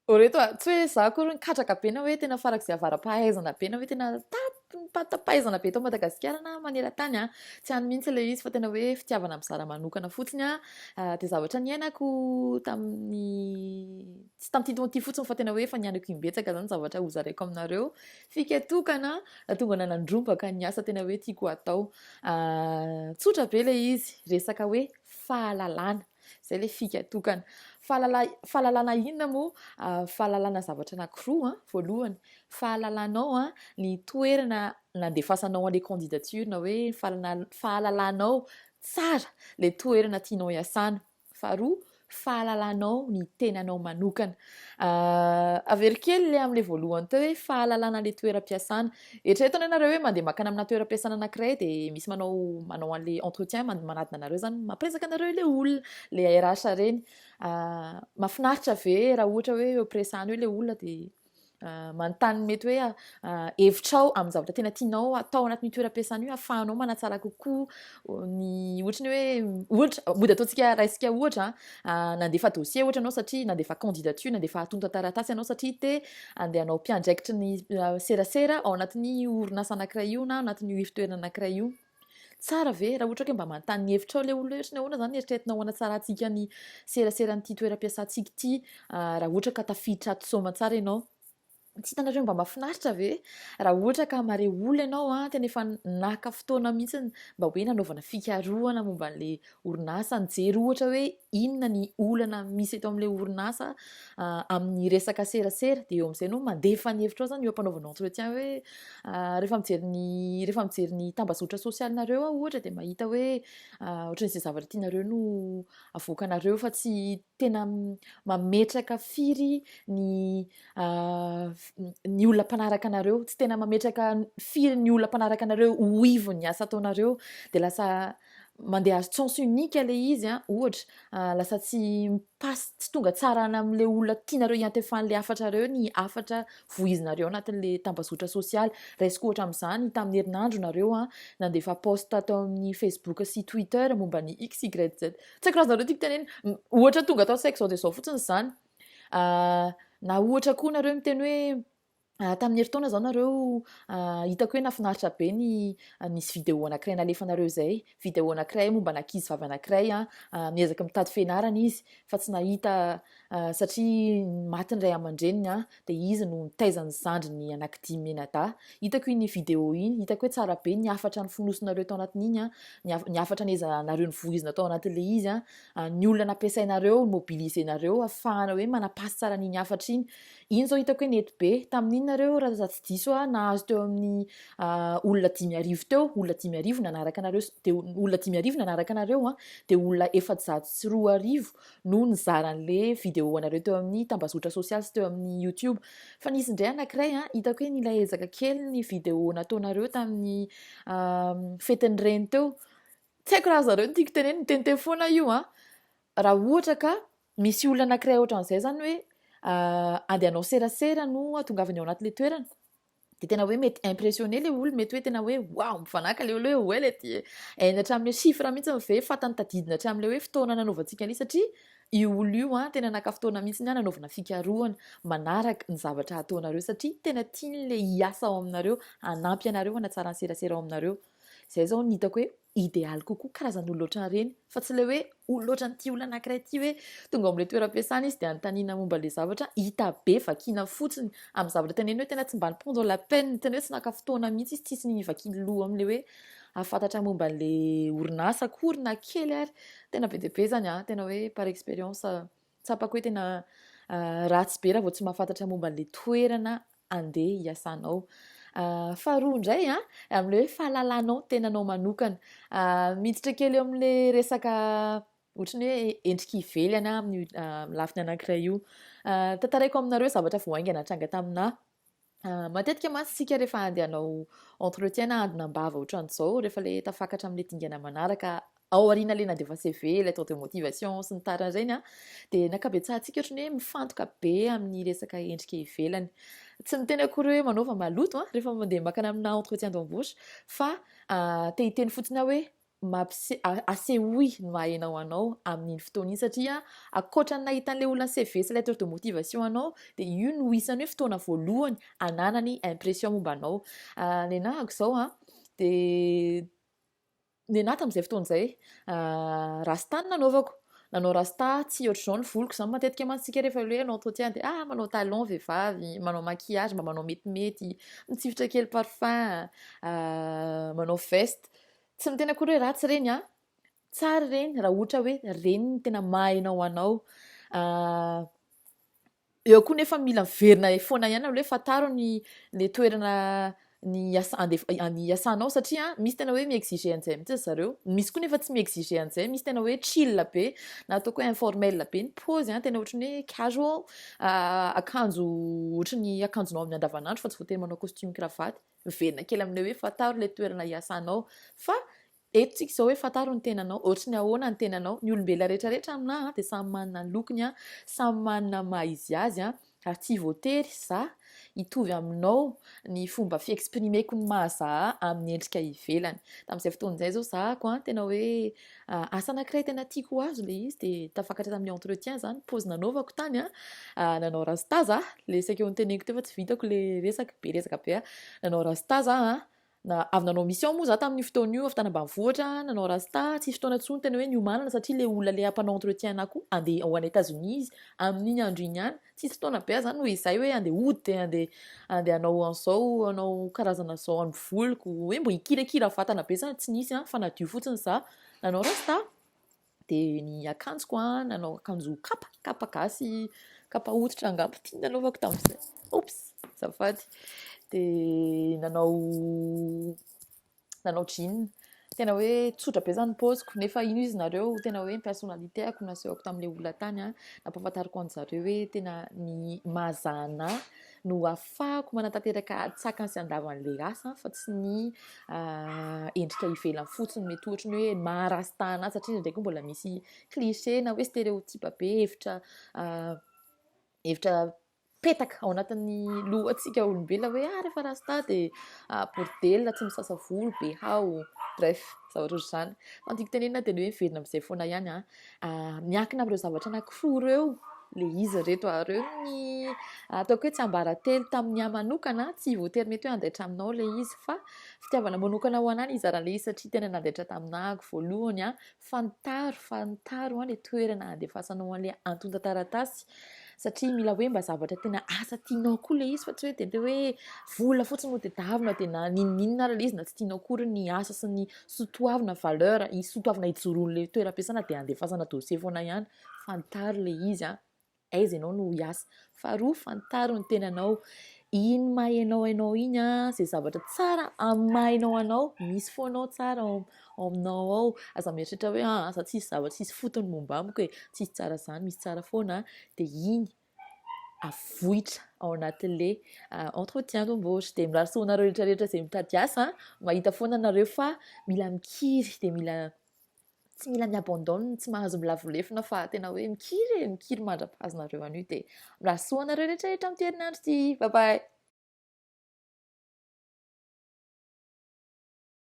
Oreto tsy hoe za koa nikatraka be na hoe tena farak'izay avara-pahaizana be na hoe tena tapatapaizana be eto Madagasikara na maneran-tany tsy hany mihitsy ilay izy fa tena hoe fitiavana amin'ny zara manokana fotsiny dia zavatra niainako tamin'ny tsy tamin'ity taona ity fotsiny fa tena hoe efa niainako imbetsaka zany zavatra hozaraiko aminareo fiketokana tonga nanandrombaka ny asa tena hoe tiako atao tsotra be ilay izy resaka hoe fahalalana zay le fiketokana fahalalana inona moa fahalalana zavatra anankiroa voalohany fahalalanao ny toerana nandefasanao an'ilay candidature na hoe fahalalanao tsara le toerana tianao iasana faharoa fahalalanao ny tenanao manokana avery kely le amin'ilay voalohany teo hoe fahalalana le toeram-piasana eritrereto ianareo hoe mandeha makany amina toeram-piasana anankiray dia misy manao an'ilay entretien manadina anareo zany mampiresaka anareo ilay olona le RH reny mahafinaritra ve raha ohatra hoe presany hoe ilay olona dia manontany mety hoe hevitrao amin'ny zavatra tena tianao atao anatin'ny toeram-piasana io ahafahanao manatsara kokoa ny ohatrany hoe ohatra mody ataontsika raisika ohatra nandefa dossier ohatra anao satria nandefa candidature nandefa antontan-taratasy ianao satria te andeha hanao mpiandraikitry ny serasera ao anatin'ny orinasa anankiray io na anatin'ny ifitoerana anankiray io tsara ve raha ohatra hoe mba manontany ny hevitrao ilay olona ohatra ny ahoana zany eritreretinao hanatsarantsika ny seraseran'ity toeram-piasantsika ity raha ohatra ka tafiditra ato soamantsara ianao tsy hitanareo mba mahafinaritra ve raha ohatra ka mare olona ianao tena efa naka fotoana mihitsy mba hoe nanaovana fikarohana momba an'ilay orinasa nijery ohatra hoe inona ny olana misy eto amin'ilay orinasa amin'ny resaka serasera dia eo amin'izay no mandefa ny hevitrao zany eo ampanaovana entretien hoe rehefa mijery ny tambazotra sosialinareo ohatra dia mahita hoe ohatran'izay zavatra tianareo no avoakanareo fa tsy tena mametraka firy ny olona mpanaraka anareo tsy tena mametraka firy ny olona mpanaraka anareo ho ivo ny asa ataonareo dia lasa mandeha sens unique ilay izy ohatra lasa tsy mipasy tsy tonga tsara amin'ilay olona tianareo hiantefan'ilay afatrareo ny afatra voizinareo anatin'ilay tambazotra sosialy raisiko ohatra amin'izany tamin'ny herinandro nareo nandefa post tao amin'ny Facebook sy Twitter momba ny XYZ tsy haiko raha zareo tiako teneny ohatra tonga atao saiko izao dia izao fotsiny izany na ohatra koa nareo miteny hoe tamin'ny herintaona zao nareo hitako hoe nafinaritra be nisy vidéo anankiray nalefanareo zay vidéo anankiray momba anankizy vavy anankiray miezaka mitady fianarana izy fa tsy nahita satria maty ny ray aman-dreniny dia izy no nitaizany zandriny anankidimy menada hitako iny vidéo iny hitako hoe tsara be ny afatra ny fonosinareo tao anatin'iny ny afatra nezanareo ny voizina tao anatin'ilay izy ny olona nampiasainareo ny mobilisenareo ahafahana hoe manapasy tsara n'iny afatra iny zao hitako hoe nety be tamin'iny nareo raha tsy diso nahazo teo amin'ny olona 5,000 teo olona 5,000 nanaraka anareo dia olona 5,000 nanaraka anareo dia olona 4,400 no nizaran'le vidéo anareo teo amin'ny tambazotra sosialy sy teo amin'ny YouTube fa nisy indray anankiray hitako hoe nilahezaka kely ny vidéo nataonareo tamin'ny fetin'ny reny teo tsy haiko raha zareo tiako teneny niteniteny foana io raha ohatra ka misy olona anankiray ohatran'izay zany hoe andeha hanao serasera no atongavany ao anatin'ilay toerana dia tena hoe mety impressionné ilay olona mety hoe tena hoe wow mifanaka ilay olona hoe le ainy hatramin'ilay chiffre mihitsy ve fatany tadidina hatramin'ilay hoe fotoana nanaovantsika an'io satria io olona io tena naka fotoana mihitsy nanaovana fikarohana manaraka ny zavatra ataonareo satria tena tian'ilay hiasa ao aminareo hanampy anareo hanatsara ny serasera ao aminareo zay zao nitako hoe idéal kokoa karazan'olona ohatran'ireny fa tsy ilay hoe olona ohatran'ity olona anankiray ity hoe tonga amin'ilay toeram-piasana izy dia anontaniana momba ilay zavatra hita be vakiana fotsiny amin'ny zavatra teneny hoe tena tsy mba prendre la peine tena hoe tsy naka fotoana mihitsy izy tsisy ny vakiany loha amin'ilay hoe ahafantatra momba an'ilay orinasa akory na kely ary tena be dia be zany tena hoe par expérience tsapako hoe tena ratsy be raha vao tsy mahafantatra momba an'ilay toerana andeha hiasanao faharoa indray amin'ilay hoe fahalalanao tenanao manokana miditra kely eo amin'ilay resaka ohatrany hoe endrika ivelany amin'ny lafiny anankiray io tantaraiko aminareo zavatra voaingana tranga tamina matetika masitsika rehefa andeha hanao entretien na andinam-bava ohatran'izao rehefa ilay tafakatra amin'ilay dingana manaraka ao aoriana ilay nandefa CV lettre de motivation sy ny tarany ireny dia nakabetsahantsika ohatrany hoe mifantoka be amin'ny resaka endrika ivelany tsy miteny akory hoe manaova maloto rehefa mandeha makany amina entretien d'embauche fa te hiteny fotsiny hoe asehoy no mahaenao anao amin'iny fotoana iny satria akoatra ny nahitan'ilay olona CV sy lettre de motivation anao dia io no isany hoe fotoana voalohany ananany impression momba anao. Ny anahako izao dia ny anahy tamin'izay fotoana izay rasta no nanaovako. Nanao rasta tsy ohatr'izao ny voloko izany matetika mantsika rehefa hoe hanao entretien dia manao talon vehivavy, manao maquillage mba manao metimety, mitsifitra kely parfum, manao veste. Tsy miteny akory hoe ratsy reny tsara reny raha ohatra hoe reny ny tena mahaenao anao. Eo koa nefa mila miverina foana ihany hoe fantaro ny toerana ny iasanao satria misy tena hoe miexige an'izay mihitsy zareo, misy koa nefa tsy miexige an'izay, misy tena hoe chill be na ataoko hoe informel be ny pose tena ohatran'ny hoe casual, akanjo ohatran'ny akanjonao amin'ny andavanandro fa tsy voatery manao costume cravatte, miverina kely amin'ilay hoe fantaro ilay toerana iasanao fa eto tsika izao hoe fantaro ny tenanao, ohatrany ahoana ny tenanao. Ny olombelona rehetrarehetra aminahy dia samy manana ny lokony samy manana maha izy azy ary tsy voatery za hitovy aminao ny fomba fiexprimeko ny mahazaha amin'ny endrika ivelany. Tamin'izay fotoana izay zao zahako tena hoe asa anankiray tena tiako azo ilay izy dia tafakatra tamin'ny entretien zany pose nanaovako tany nanao rasta za le saika eo noteneniko teo fa tsy vitako le resaka be nanao rasta za avy nanao mission moa za tamin'ny fotoana io avy tany ambanivohitra nanao rasta tsisy fotoana intsony tena hoe niomanana satria le olona le ampanao entretien na koa andeha ho any États-Unis izy amin'iny andro iny ihany tsisy fotoana be zany hoe izay hoe andeha hody andeha hanao an'izao hanao karazana zao amin'ny voloko hoe mbo hikirakira vatana be zany tsy nisy fa nadio fotsiny za nanao rasta. Dia ny akanjoko nanao akanjo kapa gasy kapa hoditra angamba tia nanaovako tamin'izay. Zafady. Dia nanao jean tena hoe tsotra be zany paoziko nefa ino izy nareo tena hoe personnalité ako nasehoko tamin'ilay olona tany nampahafantariko an'zareo hoe tena ny mahazahana no ahafahako manatanteraka tsakany sy andavan'ilay asa fa tsy ny endrika ivelany fotsiny mety ohatra ny hoe maharastana satria ndraiky mbola misy cliché na hoe stéréotype be hevitra petaka ao anatin'ny lohantsika olombelona hoe rehefa rasta dia bordel tsy misasa volo be hao bref zavatra ohatr'izany. Antiko tenenina dia hoe miverina amin'izay foana ihany miankina amin'ireo zavatra anankiroa ireo le izy reto ireo ny ataoko hoe tsy ambaratelo tamin'ny ahy manokana tsy voatery mety hoe andaitra aminao le izy fa fitiavana manokana ho anany izy raha le izy satria tena nandaitra taminahako voalohany fantaro le toerana andefasanao an'ilay antontan-taratasy satria mila hoe mba zavatra tena asa tianao koa le izy fa tsy hoe dia hoe vola fotsiny no tedavina dia na ninninina ary le izy na tsy tianao kory ny asa sy ny sotoavina valeur sotoavina hijoroan'ilay toeram-piasana dia andefasana dossier foana ihany fantaro le izy aiza ianao no hiasa. Faharoa fantaro ny tenanao iny mahaenao iny izay zavatra tsara amin'ny mahaenao anao misy foanao tsara aminao ao aza mieritreritra hoe asa tsisy zavatra tsisy fotony momba amiko tsisy tsara zany misy tsara foana dia iny avohitra ao anatin'ilay entretien d'embauche dia mirarisoanareo rehetrarehetra izay mitady asa mahita foana nareo fa mila mikiry dia tsy mila miabandone tsy mahazo milavolefina fa tena hoe mikiry mandrapahazonareo an'io dia mirarisoanareo rehetrarehetra amin'ny herinandro ty. Bye bye.